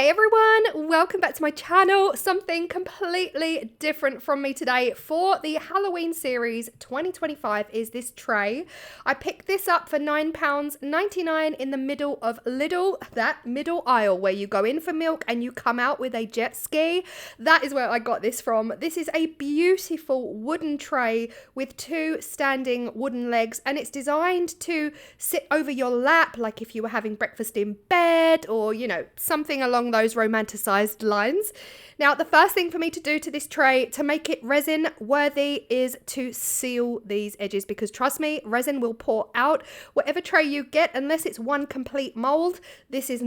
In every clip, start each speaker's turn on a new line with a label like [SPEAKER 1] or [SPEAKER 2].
[SPEAKER 1] Hey everyone, welcome back to my channel. Something completely different from me today for the Halloween series 2025 is this tray. I picked this up for £9.99 in the middle of Lidl, that middle aisle where you go in for milk and you come out with a jet ski. That is where I got this from. This is a beautiful wooden tray with two standing wooden legs, and it's designed to sit over your lap like if you were having breakfast in bed or, you know, something along those romanticized lines. Now, the first thing for me to do to this tray to make it resin worthy is to seal these edges, because trust me, resin will pour out whatever tray you get unless it's one complete mold. This is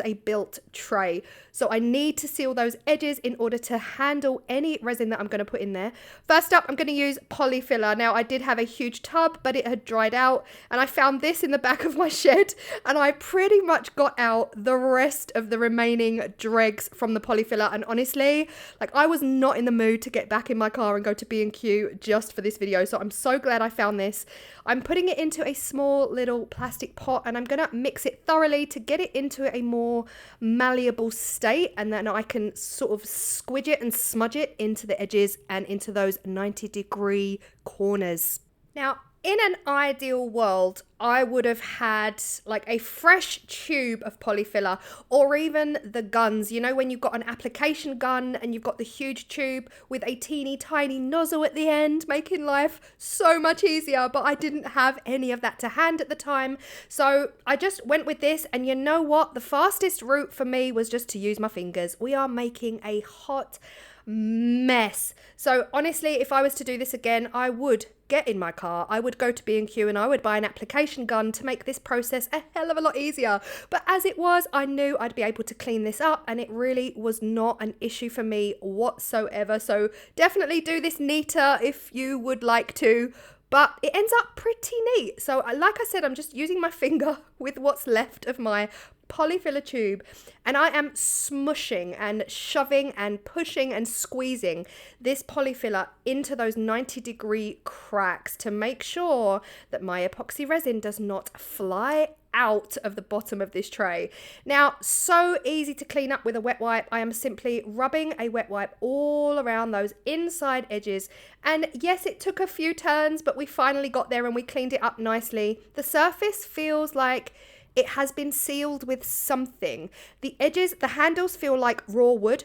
[SPEAKER 1] a built tray. So I need to seal those edges in order to handle any resin that I'm going to put in there. First up, I'm going to use polyfiller. Now, I did have a huge tub, but it had dried out, and I found this in the back of my shed, and I pretty much got out the rest of the remaining dregs from the polyfiller. And honestly, like, I was not in the mood to get back in my car and go to B&Q just for this video. So I'm so glad I found this. I'm putting it into a small little plastic pot, and I'm going to mix it thoroughly to get it into a more malleable state, and then I can sort of squidge it and smudge it into the edges and into those 90-degree corners. Now, in an ideal world, I would have had like a fresh tube of polyfiller, or even the guns. You know, when you've got an application gun and you've got the huge tube with a teeny tiny nozzle at the end, making life so much easier. But I didn't have any of that to hand at the time. So I just went with this. And you know what? The fastest route for me was just to use my fingers. We are making a hot mess. So honestly, if I was to do this again, I would get in my car, I would go to B&Q, and I would buy an application gun to make this process a hell of a lot easier. But as it was, I knew I'd be able to clean this up, and it really was not an issue for me whatsoever. So definitely do this neater if you would like to, but it ends up pretty neat. So like I said, I'm just using my finger with what's left of my polyfiller tube, and I am smushing and shoving and pushing and squeezing this polyfiller into those 90-degree cracks to make sure that my epoxy resin does not fly out of the bottom of this tray. Now, so easy to clean up with a wet wipe. I am simply rubbing a wet wipe all around those inside edges, and yes, it took a few turns, but we finally got there and we cleaned it up nicely. The surface feels like it has been sealed with something. The edges, the handles feel like raw wood,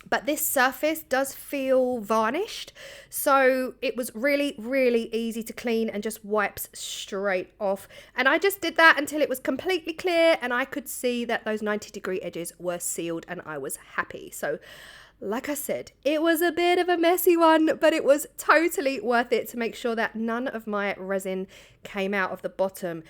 [SPEAKER 1] but this surface does feel varnished. So it was really, really easy to clean and just wipes straight off. And I just did that until it was completely clear and I could see that those 90-degree edges were sealed, and I was happy. So like I said, it was a bit of a messy one, but it was totally worth it to make sure that none of my resin came out of the bottom.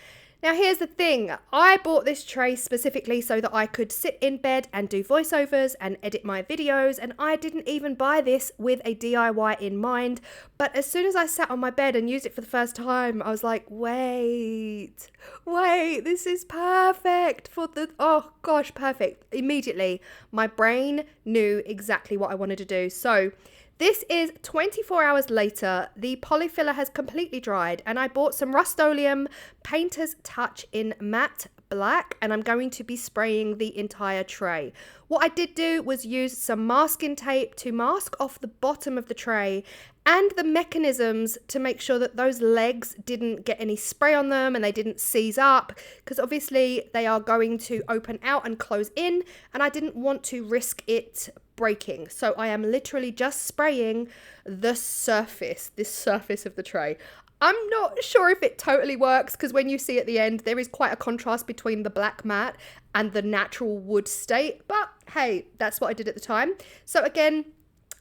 [SPEAKER 1] Now, here's the thing. I bought this tray specifically so that I could sit in bed and do voiceovers and edit my videos, and I didn't even buy this with a DIY in mind. But as soon as I sat on my bed and used it for the first time, I was like, wait, this is perfect for the, oh gosh, perfect. Immediately, my brain knew exactly what I wanted to do. So this is 24 hours later. The polyfiller has completely dried, and I bought some Rust-Oleum Painter's Touch in matte black, and I'm going to be spraying the entire tray. What I did do was use some masking tape to mask off the bottom of the tray and the mechanisms to make sure that those legs didn't get any spray on them and they didn't seize up, because obviously they are going to open out and close in, and I didn't want to risk it breaking. So I am literally just spraying the surface, this surface of the tray. I'm not sure if it totally works, because when you see at the end, there is quite a contrast between the black matte and the natural wood state. But hey, that's what I did at the time. So again,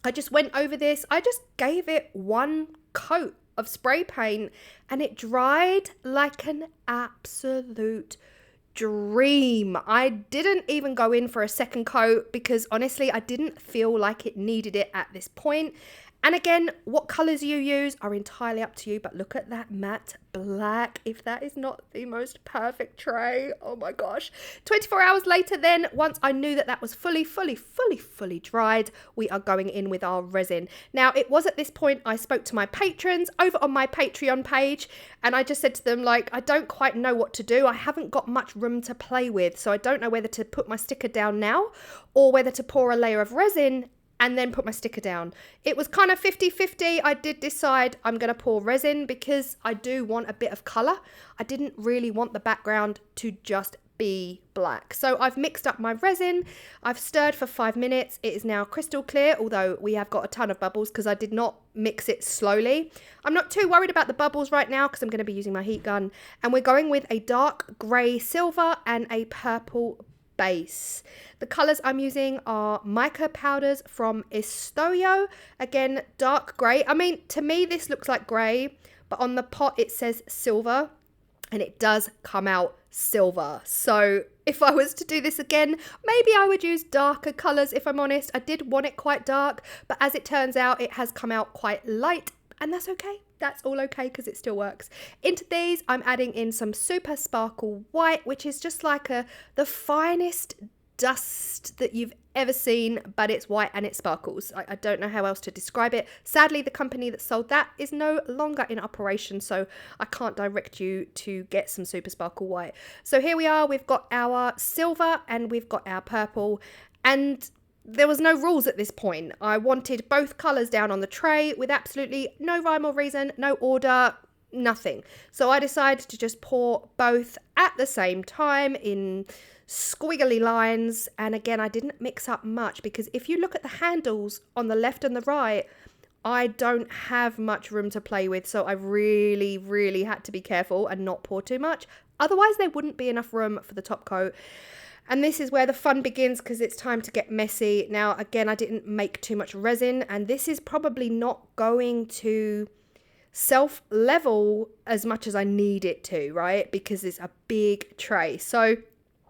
[SPEAKER 1] I just went over this. I just gave it one coat of spray paint, and it dried like an absolute dream. I didn't even go in for a second coat because honestly, I didn't feel like it needed it at this point. And again, what colours you use are entirely up to you, but look at that matte black. If that is not the most perfect tray, oh my gosh. 24 hours later then, once I knew that that was fully dried, we are going in with our resin. Now, it was at this point I spoke to my patrons over on my Patreon page, and I just said to them, like, I don't quite know what to do. I haven't got much room to play with, so I don't know whether to put my sticker down now or whether to pour a layer of resin and then put my sticker down. It was kind of 50-50. I did decide I'm going to pour resin because I do want a bit of colour. I didn't really want the background to just be black. So I've mixed up my resin. I've stirred for 5 minutes. It is now crystal clear, although we have got a ton of bubbles because I did not mix it slowly. I'm not too worried about the bubbles right now because I'm going to be using my heat gun. And we're going with a dark grey silver and a purple base. The colours I'm using are Mica powders from Istoyo. Again, dark grey. I mean, to me this looks like grey, but on the pot it says silver, and it does come out silver. So if I was to do this again, maybe I would use darker colours, if I'm honest. I did want it quite dark, but as it turns out, it has come out quite light, and that's okay. That's all okay because it still works. Into these, I'm adding in some super sparkle white, which is just like the finest dust that you've ever seen, but it's white and it sparkles. I don't know how else to describe it. Sadly, the company that sold that is no longer in operation, so I can't direct you to get some super sparkle white. So here we are. We've got our silver and we've got our purple, and there was no rules at this point. I wanted both colours down on the tray with absolutely no rhyme or reason, no order, nothing. So I decided to just pour both at the same time in squiggly lines. And again, I didn't mix up much because if you look at the handles on the left and the right, I don't have much room to play with. So I really had to be careful and not pour too much. Otherwise, there wouldn't be enough room for the top coat. And this is where the fun begins because it's time to get messy. Now, again, I didn't make too much resin, and this is probably not going to self-level as much as I need it to, right? Because it's a big tray. So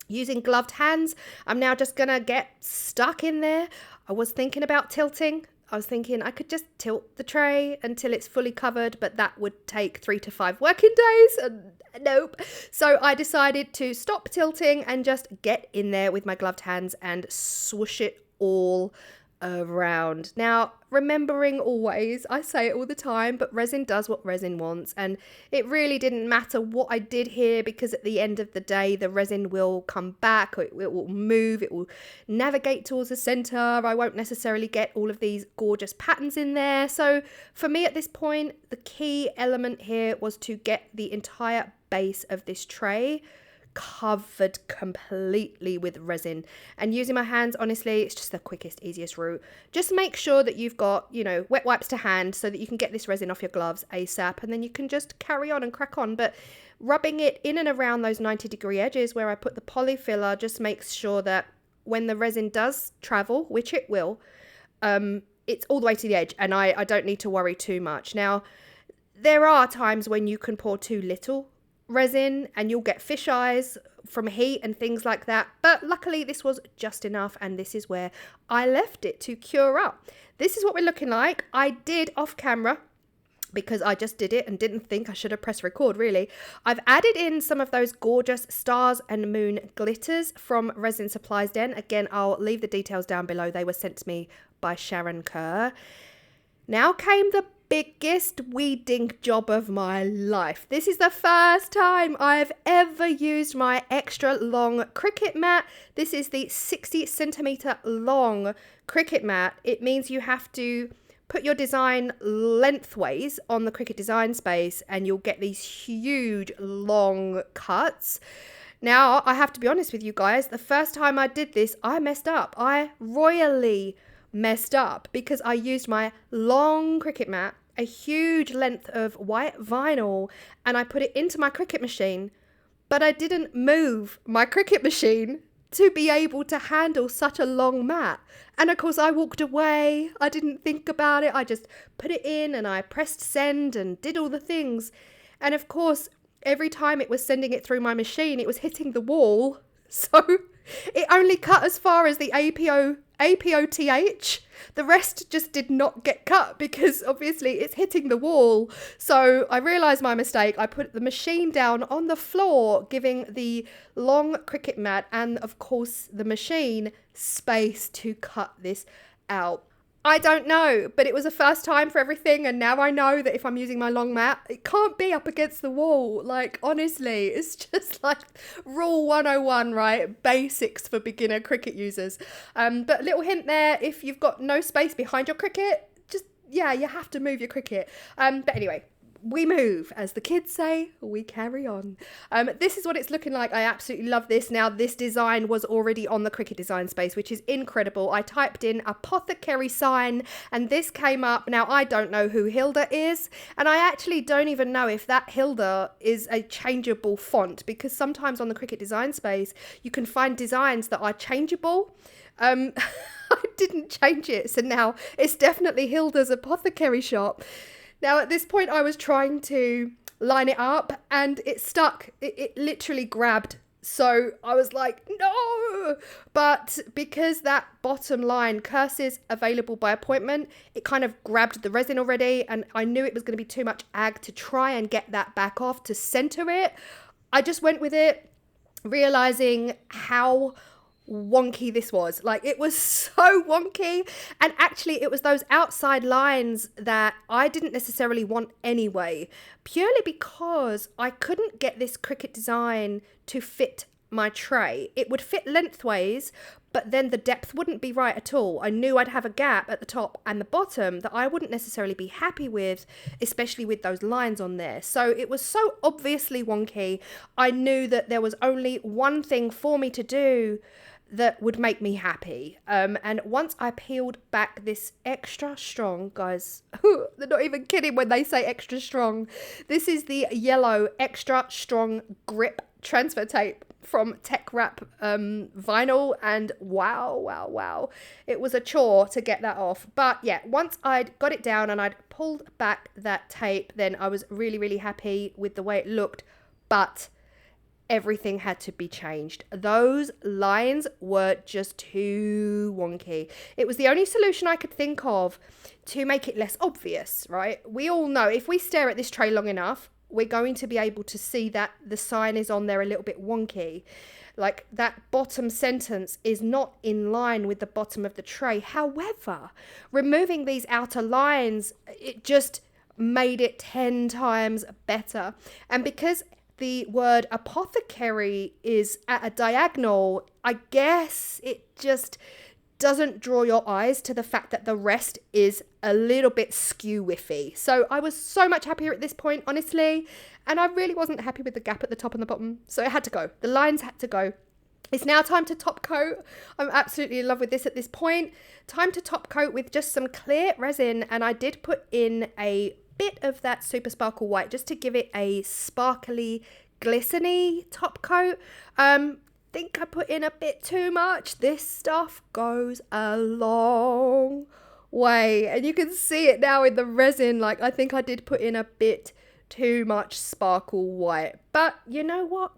[SPEAKER 1] using gloved hands, I'm now just going to get stuck in there. I was thinking about tilting. I was thinking I could just tilt the tray until it's fully covered, but that would take 3 to 5 working days, and nope. So I decided to stop tilting and just get in there with my gloved hands and swoosh it all around. Now, remembering always, I say it all the time, but resin does what resin wants, and it really didn't matter what I did here because at the end of the day, the resin will come back, it will move, it will navigate towards the center. I won't necessarily get all of these gorgeous patterns in there. So for me at this point, the key element here was to get the entire base of this tray covered completely with resin, and using my hands, honestly, it's just the quickest, easiest route. Just make sure that you've got, you know, wet wipes to hand so that you can get this resin off your gloves ASAP, and then you can just carry on and crack on. But rubbing it in and around those 90-degree edges where I put the poly filler just makes sure that when the resin does travel, which it will, it's all the way to the edge, and I don't need to worry too much. Now, there are times when you can pour too little resin and you'll get fish eyes from heat and things like that, but luckily this was just enough, and this is where I left it to cure up. This is what we're looking like. I did off camera, because I just did it and didn't think I should have pressed record really. I've added in some of those gorgeous stars and moon glitters from Resin Supplies Den. Again, I'll leave the details down below. They were sent to me by Sharon Kerr. Now came the biggest weeding job of my life. This is the first time I've ever used my extra long Cricut mat. This is the 60 centimeter long Cricut mat. It means you have to put your design lengthways on the Cricut design space and you'll get these huge long cuts. Now, I have to be honest with you guys, the first time I did this, I messed up. I royally messed up because I used my long Cricut mat, a huge length of white vinyl, and I put it into my Cricut machine, but I didn't move my Cricut machine to be able to handle such a long mat. And of course I walked away. I didn't think about it. I just put it in and I pressed send and did all the things. And of course, every time it was sending it through my machine, it was hitting the wall. So it only cut as far as the APO APOTH. The rest just did not get cut because obviously it's hitting the wall. So I realised my mistake. I put the machine down on the floor, giving the long Cricut mat and of course the machine space to cut this out. I don't know, but it was a first time for everything, and now I know that if I'm using my long mat, it can't be up against the wall. Like, honestly, it's just like rule 101, right? Basics for beginner Cricut users. But a little hint there, if you've got no space behind your Cricut, just, yeah, you have to move your Cricut. But anyway, we move, as the kids say, we carry on. This is what it's looking like. I absolutely love this. Now, this design was already on the Cricut design space, which is incredible. I typed in apothecary sign and this came up. Now, I don't know who Hilda is, and I actually don't even know if that Hilda is a changeable font, because sometimes on the Cricut design space, you can find designs that are changeable. I didn't change it, so now it's definitely Hilda's apothecary shop. Now, at this point, I was trying to line it up and it stuck. It literally grabbed. So I was like, no. But because that bottom line curses available by appointment, it kind of grabbed the resin already. And I knew it was going to be too much ag to try and get that back off to center it. I just went with it, realizing how wonky this was. Like, it was so wonky, and actually it was those outside lines that I didn't necessarily want anyway, purely because I couldn't get this Cricut design to fit my tray. It would fit lengthways, but then the depth wouldn't be right at all. I knew I'd have a gap at the top and the bottom that I wouldn't necessarily be happy with, especially with those lines on there. So it was so obviously wonky. I knew that there was only one thing for me to do that would make me happy. And once I peeled back this extra strong, guys, they're not even kidding when they say extra strong. This is the yellow extra strong grip transfer tape from Tech Wrap vinyl, and wow, it was a chore to get that off. But yeah, once I'd got it down and I'd pulled back that tape, then I was really happy with the way it looked. But everything had to be changed. Those lines were just too wonky. It was the only solution I could think of to make it less obvious, right? We all know if we stare at this tray long enough, we're going to be able to see that the sign is on there a little bit wonky. Like, that bottom sentence is not in line with the bottom of the tray. However, removing these outer lines, it just made it 10 times better. And because the word apothecary is at a diagonal, I guess it just doesn't draw your eyes to the fact that the rest is a little bit skew-whiffy. So I was so much happier at this point, honestly, and I really wasn't happy with the gap at the top and the bottom, so it had to go. The lines had to go. It's now time to top coat. I'm absolutely in love with this at this point. Time to top coat with just some clear resin, and I did put in a bit of that Super Sparkle White just to give it a sparkly, glistening top coat. Think I put in a bit too much. This stuff goes a long way, and you can see it now in the resin. Like, I think I did put in a bit too much sparkle white, but you know what,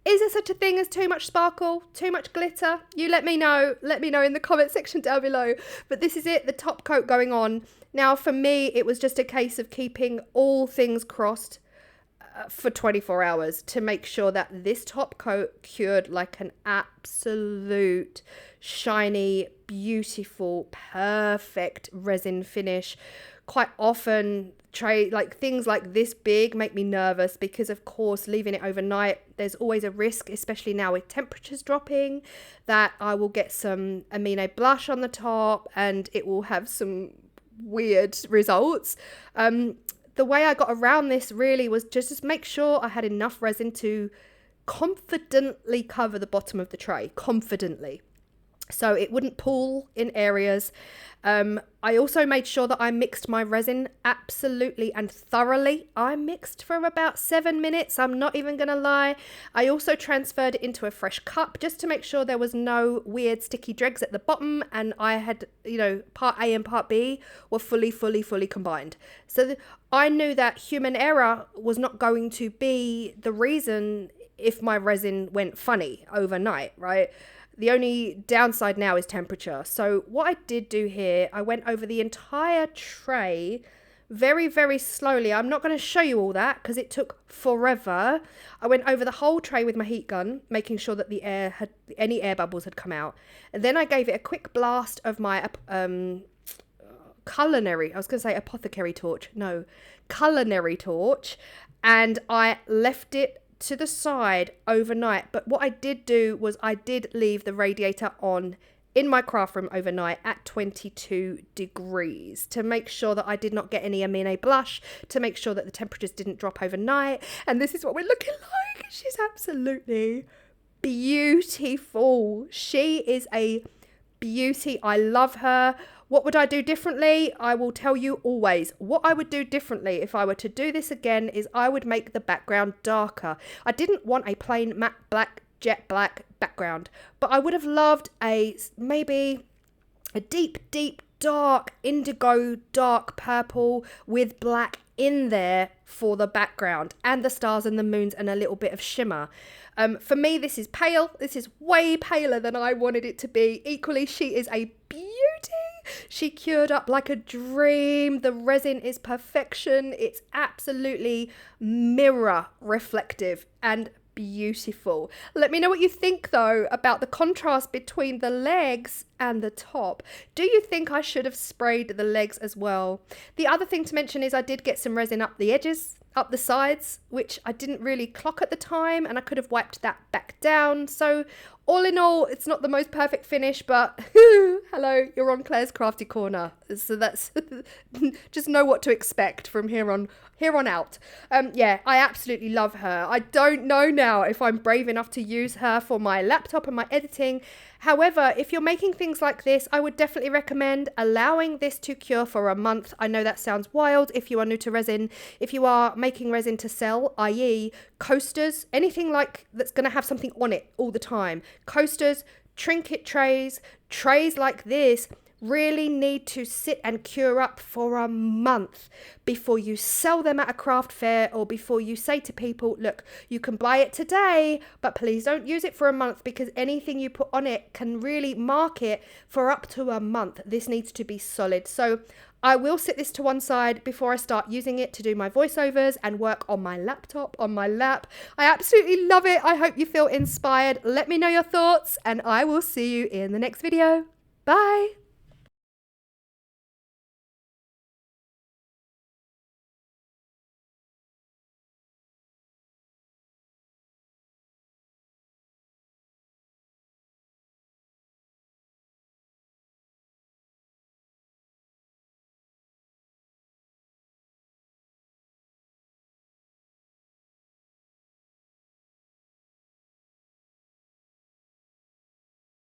[SPEAKER 1] is there such a thing as too much sparkle, too much glitter? You let me know in the comment section down below. But this is it, the top coat going on. Now, for me, it was just a case of keeping all things crossed for 24 hours to make sure that this top coat cured like an absolute shiny, beautiful, perfect resin finish. Quite often, things like this big make me nervous because, of course, leaving it overnight, there's always a risk, especially now with temperatures dropping, that I will get some amino blush on the top and it will have some weird results. The way I got around this really was just make sure I had enough resin to confidently cover the bottom of the tray, confidently, so it wouldn't pool in areas. I also made sure that I mixed my resin absolutely and thoroughly. I mixed for about 7 minutes, I'm not even gonna lie. I also transferred it into a fresh cup just to make sure there was no weird sticky dregs at the bottom, and I had, part A and part B were fully combined. So I knew that human error was not going to be the reason if my resin went funny overnight, right? The only downside now is temperature. So what I did do here, I went over the entire tray very, very slowly. I'm not going to show you all that because it took forever. I went over the whole tray with my heat gun, making sure that any air bubbles had come out. And then I gave it a quick blast of my culinary, I was going to say apothecary torch. No, culinary torch. And I left it to the side overnight. But what I did do was I did leave the radiator on in my craft room overnight at 22 degrees to make sure that I did not get any amine blush, to make sure that the temperatures didn't drop overnight. And this is what we're looking like. She's absolutely beautiful. She is a beauty. I love her. What would I do differently? I will tell you always. What I would do differently if I were to do this again is I would make the background darker. I didn't want a plain matte black, jet black background, but I would have loved maybe a deep dark indigo, dark purple with black in there for the background and the stars and the moons and a little bit of shimmer. For me, this is pale. This is way paler than I wanted it to be. Equally, she is a beauty. She cured up like a dream. The resin is perfection. It's absolutely mirror reflective and beautiful. Let me know what you think though about the contrast between the legs and the top. Do you think I should have sprayed the legs as well? The other thing to mention is I did get some resin up the edges, up the sides, which I didn't really clock at the time, and I could have wiped that back down. So all in all, it's not the most perfect finish, but hello, you're on Claire's Crafty Corner. So that's just know what to expect from here on out. Yeah, I absolutely love her. I don't know now if I'm brave enough to use her for my laptop and my editing. However, if you're making things like this, I would definitely recommend allowing this to cure for a month. I know that sounds wild if you are new to resin. If you are making resin to sell, i.e. coasters, anything like that's going to have something on it all the time. Coasters, trinket trays like this really need to sit and cure up for a month before you sell them at a craft fair, or before you say to people, look, you can buy it today, but please don't use it for a month, because anything you put on it can really mark it for up to a month. This needs to be solid. So I will sit this to one side before I start using it to do my voiceovers and work on my laptop, on my lap. I absolutely love it. I hope you feel inspired. Let me know your thoughts, and I will see you in the next video. Bye.